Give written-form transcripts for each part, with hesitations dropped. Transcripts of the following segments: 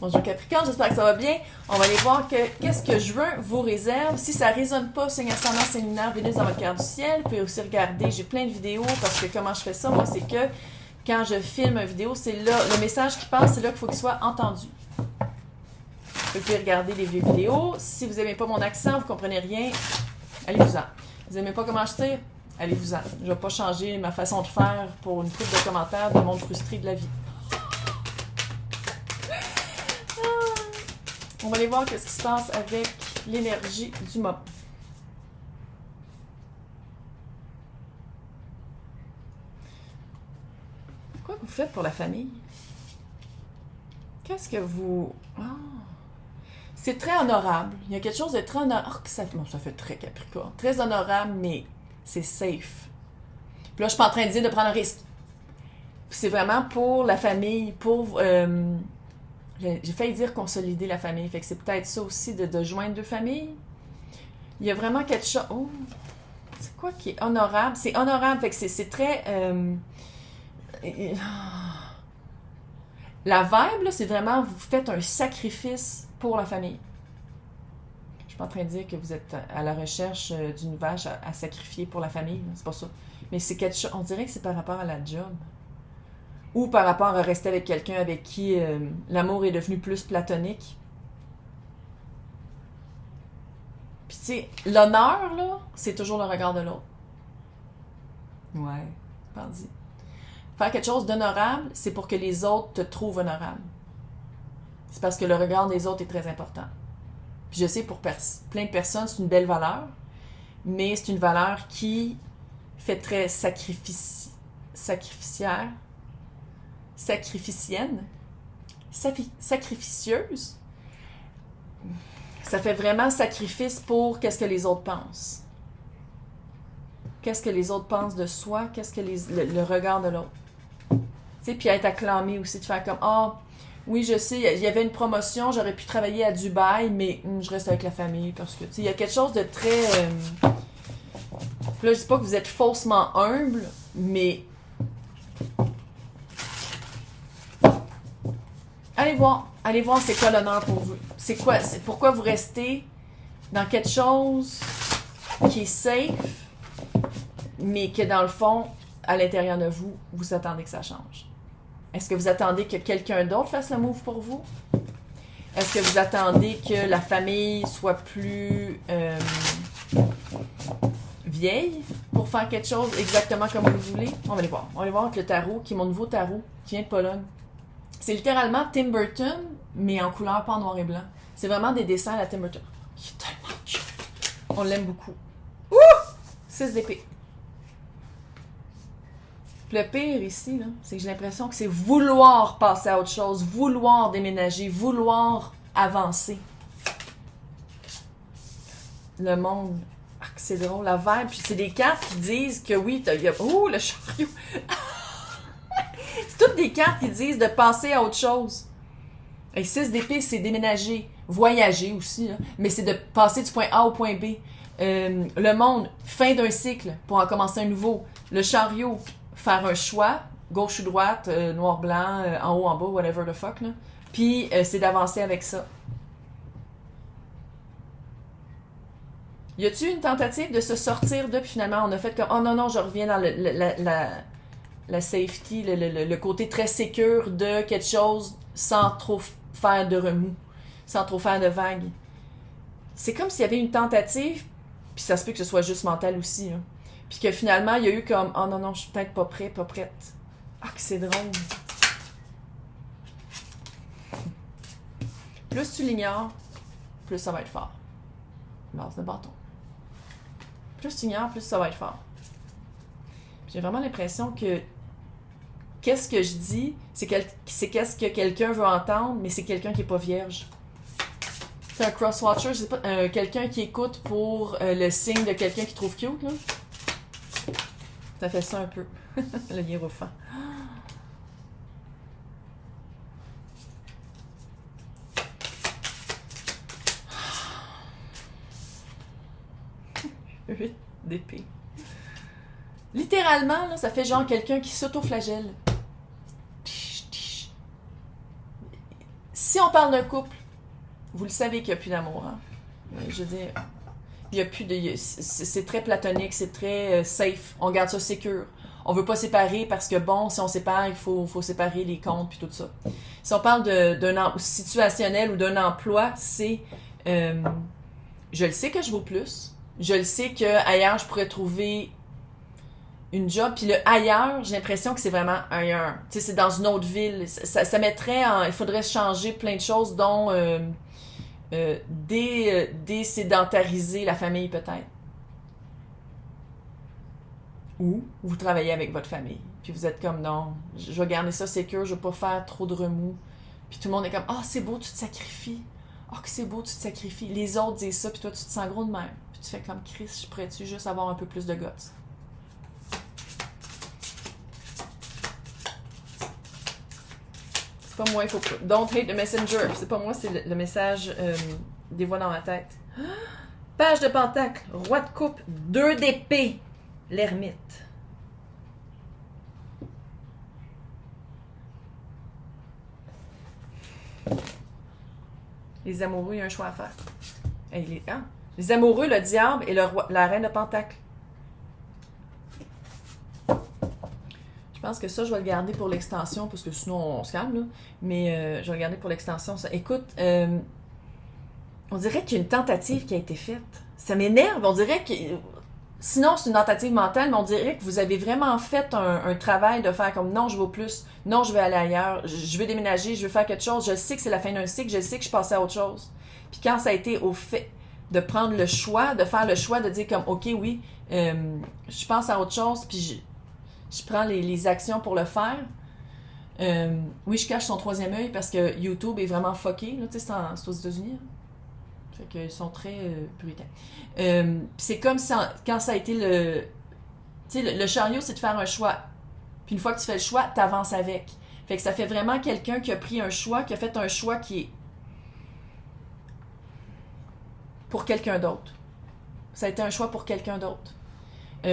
Bonjour Capricorne, j'espère que ça va bien. On va aller voir qu'est-ce que juin vous réserve. Si ça ne résonne pas, signe ascendant, signe lunaire, Vénus dans votre carte du ciel. Vous pouvez aussi regarder, j'ai plein de vidéos parce que comment je fais ça, moi, c'est que quand je filme une vidéo, c'est là, le message qui passe, c'est là qu'il faut qu'il soit entendu. Vous pouvez regarder les vieux vidéos. Si vous n'aimez pas mon accent, vous ne comprenez rien, allez-vous-en. Vous n'aimez pas comment je tire, allez-vous-en. Je ne vais pas changer ma façon de faire pour une couple de commentaires de monde frustré de la vie. On va aller voir ce qui se passe avec l'énergie du moment. Quoi que vous faites pour la famille? Qu'est-ce que vous... Oh. C'est très honorable. Il y a quelque chose de très honorable. Oh, ça fait très Capricorne. Très honorable, mais c'est safe. Puis là, je suis pas en train de dire de prendre un risque. C'est vraiment pour la famille, pour... j'ai failli dire consolider la famille. Fait que c'est peut-être ça aussi de joindre deux familles. Il y a vraiment quelque chose... Oh! C'est quoi qui est honorable? C'est honorable. Fait que c'est très... La vibe, là, c'est vraiment... Vous faites un sacrifice pour la famille. Je suis pas en train de dire que vous êtes à la recherche d'une vache à sacrifier pour la famille. C'est pas ça. Mais c'est quelque chose... On dirait que c'est par rapport à la job. Ou par rapport à rester avec quelqu'un avec qui l'amour est devenu plus platonique. Puis tu sais, l'honneur, là, c'est toujours le regard de l'autre. Ouais, pense-y. Faire quelque chose d'honorable, c'est pour que les autres te trouvent honorable. C'est parce que le regard des autres est très important. Puis je sais, pour plein de personnes, c'est une belle valeur, mais c'est une valeur qui fait très sacrificiaire, sacrificienne, sacrificieuse. Ça fait vraiment sacrifice pour qu'est-ce que les autres pensent. Qu'est-ce que les autres pensent de soi, qu'est-ce que le regard de l'autre. Tu sais, puis être acclamé aussi, de faire comme « Ah, oui, je sais, il y avait une promotion, j'aurais pu travailler à Dubaï, mais je reste avec la famille parce que, tu sais, il y a quelque chose de très... Là, je dis pas que vous êtes faussement humble, mais... Allez voir c'est quoi l'honneur pour vous. C'est pourquoi vous restez dans quelque chose qui est safe, mais que dans le fond, à l'intérieur de vous, vous attendez que ça change. Est-ce que vous attendez que quelqu'un d'autre fasse le move pour vous? Est-ce que vous attendez que la famille soit plus vieille pour faire quelque chose exactement comme vous voulez? On va aller voir. On va aller voir avec le tarot, qui est mon nouveau tarot, qui vient de Pologne. C'est littéralement Tim Burton, mais en couleur, pas en noir et blanc. C'est vraiment des dessins à la Tim Burton. Il est tellement cute. On l'aime beaucoup. Ouh! 6 d'épée. Le pire ici, là, c'est que j'ai l'impression que c'est vouloir passer à autre chose, vouloir déménager, vouloir avancer. Le monde. Ah, c'est drôle, la vibe. Puis c'est des cartes qui disent que oui, oh, le chariot! C'est toutes des cartes qui disent de passer à autre chose. Et 6 d'épée, c'est déménager, voyager aussi, là, mais c'est de passer du point A au point B. Le monde, fin d'un cycle pour en commencer un nouveau. Le chariot, faire un choix, gauche ou droite, noir, blanc, en haut, en bas, whatever the fuck. Là. Puis c'est d'avancer avec ça. Y a-t-il une tentative de se sortir de, puis finalement on a fait comme, oh non, je reviens dans la safety, le côté très sécure de quelque chose sans trop faire de remous, sans trop faire de vagues. C'est comme s'il y avait une tentative, puis ça se peut que ce soit juste mental aussi, hein. Puis que finalement, il y a eu comme « Oh non, je suis peut-être pas prêt, pas prête. » Ah, que c'est drôle. Plus tu l'ignores, plus ça va être fort. Base de bâton. Plus tu ignores, plus ça va être fort. J'ai vraiment l'impression que qu'est-ce que je dis, c'est qu'est-ce que quelqu'un veut entendre, mais c'est quelqu'un qui est pas vierge. C'est un cross-watcher, je sais pas, quelqu'un qui écoute pour le signe de quelqu'un qui trouve cute, là. Ça fait ça un peu. Le hiérophant. Huit d'épée. Littéralement, là, ça fait genre quelqu'un qui s'auto-flagelle. Si on parle d'un couple, vous le savez qu'il n'y a plus d'amour. Hein? Je veux dire, il y a plus de... C'est très platonique, c'est très safe. On garde ça sécure. On veut pas séparer parce que, bon, si on sépare, il faut séparer les comptes puis tout ça. Si on parle d'un situationnel ou d'un emploi, c'est... je le sais que je vaux plus. Je le sais qu'ailleurs, je pourrais trouver une job. Puis le ailleurs, j'ai l'impression que c'est vraiment ailleurs. Tu sais, c'est dans une autre ville. Ça mettrait en... Il faudrait changer plein de choses, dont désédentariser la famille, peut-être. Ou vous travaillez avec votre famille. Puis vous êtes comme, non, je vais garder ça sécure, je vais pas faire trop de remous. Puis tout le monde est comme, ah, c'est beau, tu te sacrifies. Ah, que c'est beau, tu te sacrifies. Les autres disent ça, puis toi, tu te sens gros de même. Puis tu fais comme, Chris, je pourrais-tu juste avoir un peu plus de guts? C'est pas moi, il faut pas. Don't hate the messenger. C'est pas moi, c'est le message des voix dans ma tête. Page de pentacle, roi de coupe, 2 d'épée, l'ermite. Les amoureux, il y a un choix à faire. Les amoureux, le diable et la reine de pentacle. Je pense que ça, je vais le garder pour l'extension, parce que sinon, on se calme, là. Mais je vais le garder pour l'extension. Ça. Écoute, on dirait qu'il y a une tentative qui a été faite. Ça m'énerve. On dirait que... Sinon, c'est une tentative mentale, mais on dirait que vous avez vraiment fait un travail de faire comme non, je vaux plus, non, je vais aller ailleurs, je veux déménager, je veux faire quelque chose, je sais que c'est la fin d'un cycle, je sais que je passais à autre chose. Puis quand ça a été au fait de prendre le choix, de faire le choix, de dire comme ok, oui, je pense à autre chose, puis je prends les actions pour le faire. Oui, je cache son 3e œil parce que YouTube est vraiment fucké, là, tu sais, c'est aux États-Unis. Hein. Fait qu'ils sont très puritains. C'est comme quand ça a été le... Tu sais, le chariot, c'est de faire un choix. Puis une fois que tu fais le choix, t'avances avec. Fait que ça fait vraiment quelqu'un qui a pris un choix, qui a fait un choix qui est pour quelqu'un d'autre. Ça a été un choix pour quelqu'un d'autre.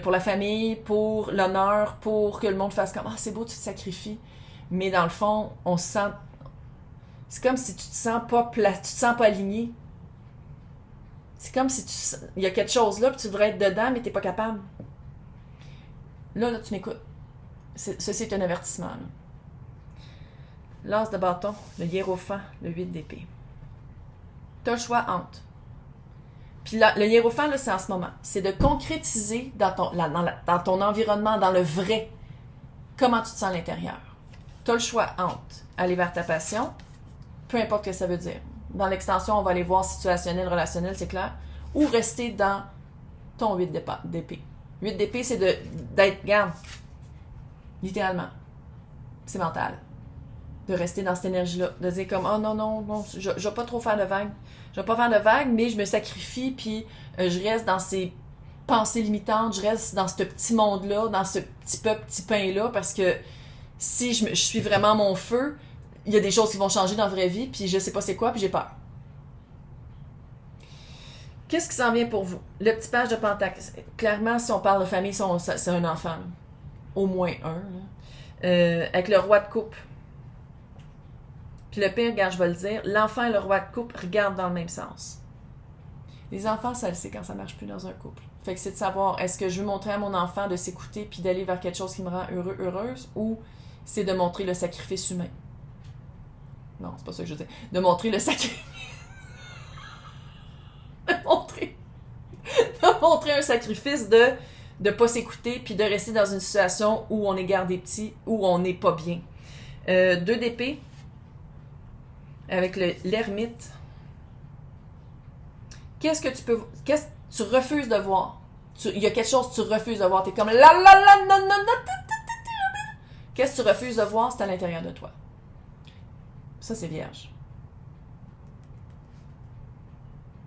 Pour la famille, pour l'honneur, pour que le monde fasse comme « Ah, c'est beau, tu te sacrifies. » Mais dans le fond, on se sent... C'est comme si tu te sens pas aligné. C'est comme si il y a quelque chose là, puis tu devrais être dedans, mais t'es pas capable. Là, tu m'écoutes. Ceci est un avertissement. Là. L'as de bâton, le hiérophant, le 8 d'épée. T'as le choix entre. Puis là, le hiérophant, là, c'est en ce moment. C'est de concrétiser dans ton environnement, dans le vrai, comment tu te sens à l'intérieur. T'as le choix entre aller vers ta passion, peu importe ce que ça veut dire. Dans l'extension, on va aller voir situationnel, relationnel, c'est clair. Ou rester dans ton 8 d'épée. 8 d'épée, c'est d'être, regarde, littéralement, c'est mental. De rester dans cette énergie-là. De dire comme, oh non, je vais pas trop faire de vagues. Je vais pas faire de vagues, mais je me sacrifie, puis je reste dans ces pensées limitantes, je reste dans ce petit monde-là, dans ce petit pain-là, parce que si je suis vraiment mon feu, il y a des choses qui vont changer dans la vraie vie, puis je sais pas c'est quoi, puis j'ai peur. Qu'est-ce qui s'en vient pour vous? Le petit page de pentacle. Clairement, si on parle de famille, c'est un enfant. Là. Au moins un. Avec le roi de coupe. Puis le pire, regarde, je vais le dire, l'enfant et le roi de coupe regardent dans le même sens. Les enfants, ça le sait quand ça marche plus dans un couple. Fait que c'est de savoir, est-ce que je veux montrer à mon enfant de s'écouter puis d'aller vers quelque chose qui me rend heureux, heureuse, ou c'est de montrer le sacrifice humain? Non, c'est pas ça que je veux dire. De montrer le sacrifice... de montrer un sacrifice de pas s'écouter puis de rester dans une situation où on est gardé petit, où on n'est pas bien. 2 d'épée avec l'ermite. Qu'est-ce que tu refuses de voir? Il y a quelque chose que tu refuses de voir. T'es comme non. Qu'est-ce que tu refuses de voir? C'est à l'intérieur de toi. Ça, c'est vierge.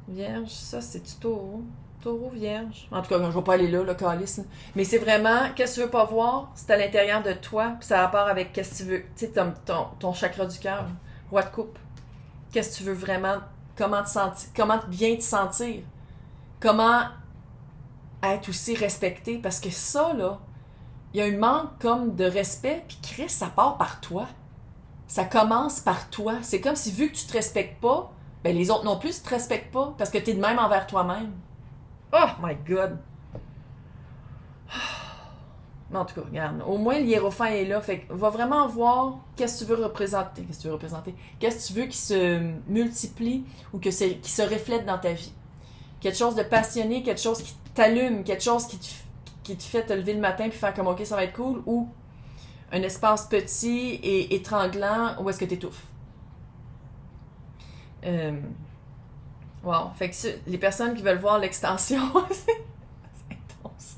Vierge, ça, c'est-tu taureau? Taureau, vierge. En tout cas, je ne vais pas aller là, le calice. Mais c'est vraiment, qu'est-ce que tu veux pas voir? C'est à l'intérieur de toi, puis ça a rapport avec qu'est-ce que tu veux. Tu sais, ton chakra du cœur, roi de coupe. Qu'est-ce que tu veux vraiment? Comment te sentir? Comment bien te sentir? Comment être aussi respecté? Parce que ça, là, il y a un manque comme de respect, puis Chris, ça part par toi. ça commence par toi. C'est comme si, vu que tu te respectes pas, ben les autres non plus ne te respectent pas parce que tu es de même envers toi-même. Oh my God! Mais en tout cas, regarde, au moins le hiérophant est là. Fait que va vraiment voir qu'est-ce que tu veux représenter. Qu'est-ce que tu veux représenter? Qu'est-ce que tu veux qui se multiplie ou qui se reflète dans ta vie. Quelque chose de passionné, quelque chose qui t'allume, quelque chose qui te fait te lever le matin puis faire comme OK, ça va être cool, ou un espace petit et étranglant où est-ce que tu étouffes. Wow. Fait que les personnes qui veulent voir l'extension, c'est intense.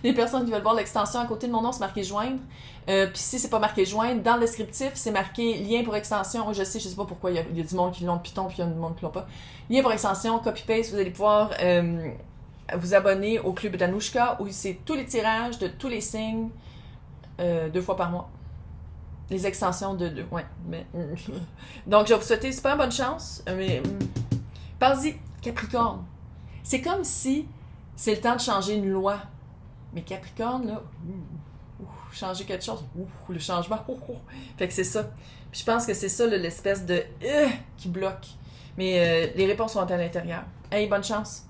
Les personnes qui veulent voir l'extension à côté de mon nom, c'est marqué joindre. Puis si c'est pas marqué joindre, dans le descriptif, c'est marqué lien pour extension. Je sais pas pourquoi il y a du monde qui l'ont de Python puis il y a du monde qui l'ont pas. Lien pour extension, copy-paste, vous allez pouvoir vous abonner au club d'Anouchka où c'est tous les tirages de tous les signes 2 fois par mois. Les extensions de 2, ouais. Mais, donc, je vais vous souhaiter super bonne chance. Mais parlez-y, Capricorne. C'est comme si c'est le temps de changer une loi. Mais Capricorne, là, changer quelque chose, le changement, Fait que c'est ça. Puis je pense que c'est ça, là, l'espèce de qui bloque. Mais les réponses sont à l'intérieur. Hey, bonne chance!